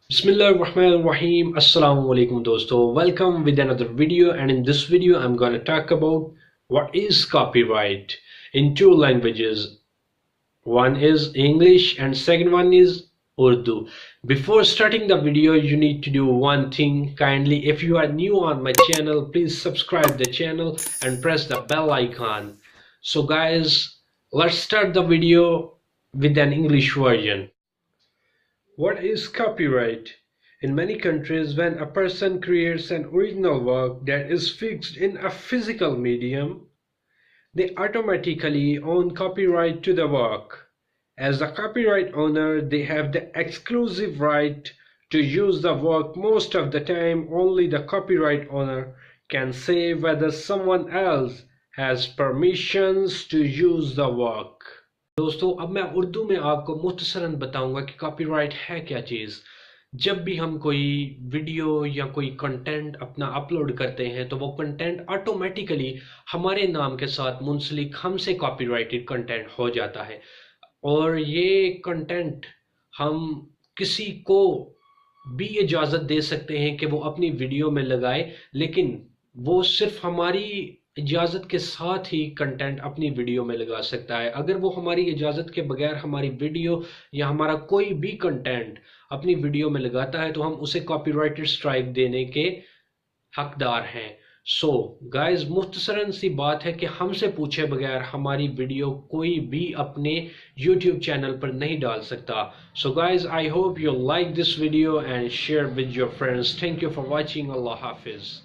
Bismillahirrahmanirrahim. Assalamu alaikum dosto. Welcome with another video, and in this video I'm going to talk about what is copyright in two languages. One is English and second one is Urdu. Before starting the video, you need to do one thing. Kindly, if you are new on my channel, please subscribe the channel and press the bell icon. So guys, let's start the video with an English version. What is copyright? In many countries, when a person creates an original work that is fixed in a physical medium, they automatically own copyright to the work. As the copyright owner, they have the exclusive right to use the work. Most of the time, only the copyright owner can say whether someone else has permissions to use the work. दोस्तों, अब मैं उर्दू में आपको मुख्तसरन बताऊंगा कि copyright है क्या चीज़। जब भी हम कोई वीडियो या कोई कंटेंट अपना अपलोड करते हैं तो वो कंटेंट ऑटोमेटिकली हमारे नाम के साथ मुंसलिक हमसे कॉपीराइटेड कंटेंट हो जाता है, और ये कंटेंट हम किसी को भी इजाज़त दे सकते हैं कि वो अपनी वीडियो में लगाए, लेकिन वो सिर्फ हमारी इजाज़त के साथ ही कंटेंट अपनी वीडियो में लगा सकता है। अगर वो हमारी इजाज़त के बगैर हमारी वीडियो या हमारा कोई भी कंटेंट अपनी वीडियो में लगाता है तो हम उसे कॉपीराइटेड स्ट्राइक देने के हकदार हैं। सो गाइस, मुख्तसरन सी बात है कि हमसे पूछे बगैर हमारी वीडियो कोई भी अपने यूट्यूब चैनल पर नहीं डाल सकता। So guys, I hope you like this video and share with your friends. Thank you for watching. अल्लाह हाफिज़।